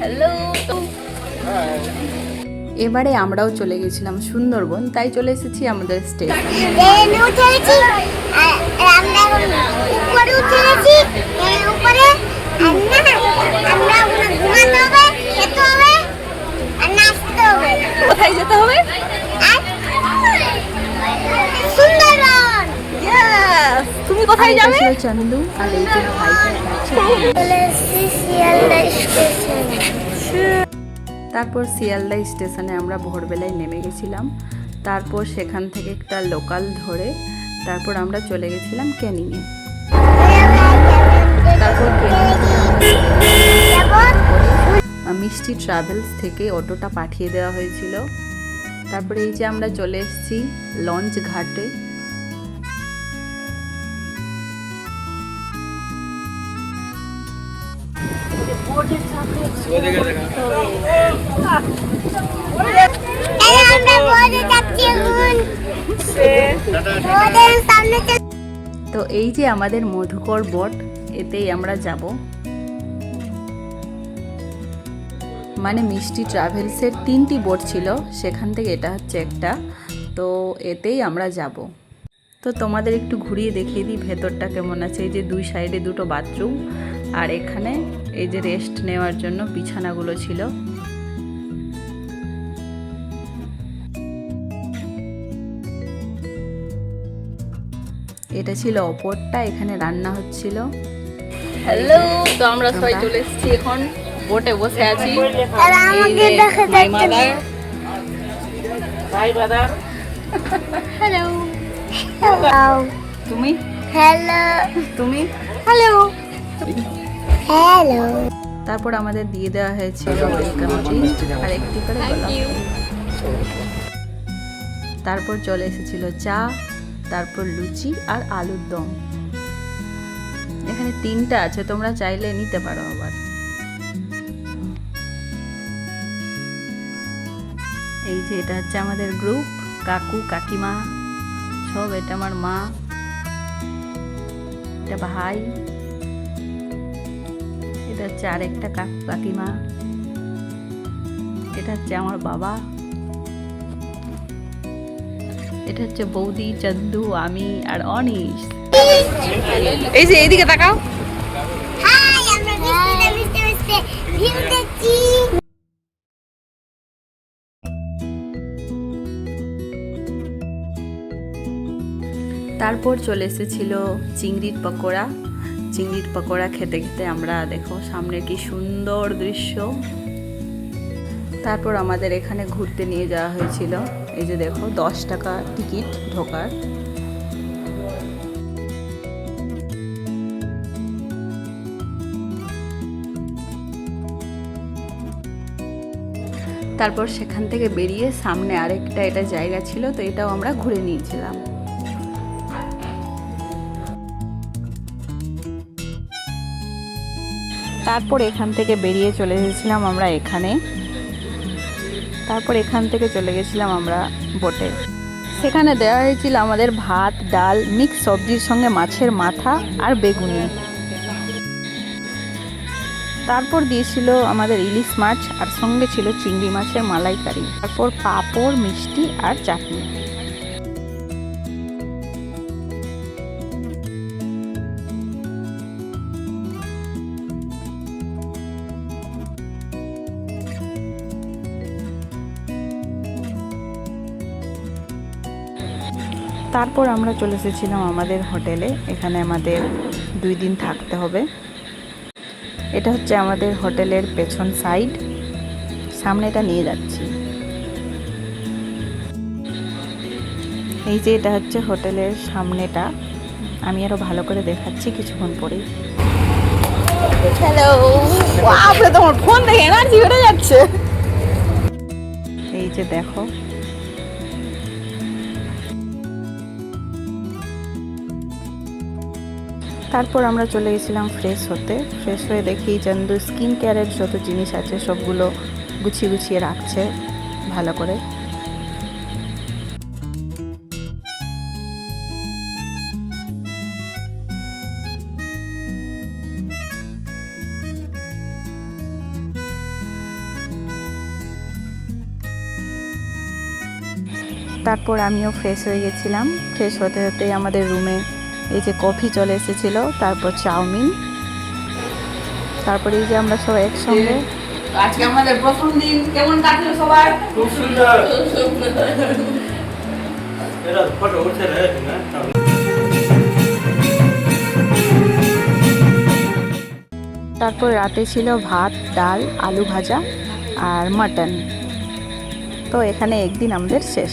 Hello. এবারে আমরাও চলে গেছিলাম সুন্দরবন, তাই চলে এসেছি আমাদের স্টেশন। কোথায় যেতে হবে? সুন্দরবন। তুমি কোথায় যাবে? চন্দু আর এই যে তারপর শিয়ালদা স্টেশনে আমরা ভোরবেলায় নেমে গেছিলাম। তারপর সেখান থেকে একটা লোকাল ধরে তারপর আমরা চলে গেছিলাম ক্যানিংয়ে। তারপর মিষ্টি ট্রাভেলস থেকে অটোটা পাঠিয়ে দেওয়া হয়েছিল। তারপরে এই যে আমরা চলে এসেছি লঞ্চ ঘাটে। তো এই যে আমাদের মধুকর বোট, এতেই আমরা যাব। মানে মিষ্টি ট্রাভেলসের 3টি বোট ছিল, সেখান থেকে এটা হচ্ছে একটা। তো এতেই আমরা যাব। তো তোমাদের একটু ঘুরিয়ে দেখিয়ে দিই ভেতরটা কেমন আছে। এই যে 2 সাইডে 2টো বাথরুম, আর এখানে এই যে রেস্ট নেওয়ার জন্য বিছানাগুলো ছিল। এটা ছিল অপরটা, এখানে রান্না হচ্ছিল। হ্যালো, তো আমরা সবাই চলে এসেছি, এখন বোটে বসে আছি। হ্যালো, তুমি হ্যালো, তুমি হ্যালো হ্যালো। তারপর আমাদের দিয়ে দেওয়া হয়েছিল ওয়েলকাম ড্রিঙ্ক আর একটি করে গোলাপ। তারপর চলে এসেছিল চা, তারপর লুচি আর আলুর দম। এখানে 3টা আছে, তোমরা চাইলে নিতে পারো আবার। এই যে এটা হচ্ছে আমাদের গ্রুপ, কাকু কাকিমা সব। এটা আমার মা, এটা ভাই, এটা হচ্ছে আরেকটা কাকু কাকিমা, এটা হচ্ছে আমার বাবা, এটা হচ্ছে বৌদি, চন্দু, আমি আর অনিশ। এই যে এইদিকে তাকাও। তারপর চলে এসেছিল চিংড়ির পকোড়া। চিংড়ির পকোড়া খেতে খেতে আমরা দেখো সামনে কি সুন্দর দৃশ্য। তারপর আমাদের এখানে ঘুরতে নিয়ে যাওয়া হয়েছিল। এই যে দেখো 10 টাকা টিকিট ঢোকার। তারপর সেখান থেকে বেরিয়ে সামনে আরেকটা এটা জায়গা ছিল, তো এটাও আমরা ঘুরে নিয়েছিলাম। তারপর এখান থেকে বেরিয়ে চলে এসেছিলাম আমরা এখানে। তারপর এখান থেকে চলে গেছিলাম আমরা বোটে। সেখানে দেওয়া হয়েছিল আমাদের ভাত, ডাল, মিক্স সবজির সঙ্গে মাছের মাথা আর বেগুনি। তারপর দিয়েছিল আমাদের ইলিশ মাছ, আর সঙ্গে ছিল চিংড়ি মাছের মালাইকারি। তারপর পাঁপড়, মিষ্টি আর চাটনি। তারপর আমরা চলে এসেছিলাম আমাদের হোটেলে। এখানে আমাদের 2 দিন থাকতে হবে। এটা হচ্ছে আমাদের হোটেলের পেছন সাইড, সামনেটা নিয়ে যাচ্ছি। এই যে এটা হচ্ছে হোটেলের সামনেটা, আমি আরো ভালো করে দেখাচ্ছি কিছুক্ষণ পরেই। হ্যালো, বাপরে তোমার ফোন দেখে এনার্জি বেড়ে যাচ্ছে। এই যে দেখো, তারপর আমরা চলে গেছিলাম ফ্রেশ হতে। ফ্রেশ হয়ে দেখি চন্দু স্কিন কেয়ারের যত জিনিস আছে সবগুলো গুছিয়ে গুছিয়ে রাখছে ভালো করে। তারপর আমিও ফ্রেশ হয়ে গেছিলাম। ফ্রেশ হতে হতেই আমাদের রুমে এই যে কফি চলে এসেছিলো, তারপর চাউমিন, তারপরে এই যে আমরা সবাই একসঙ্গে। আজকে আমাদের প্রথম দিন, কেমন কাটলো সবার? খুব সুন্দর। এরা ফটো উঠছে রে না। তারপর রাতে ছিল ভাত, ডাল, আলু ভাজা আর মাটন। তো এখানে একদিন আমাদের শেষ।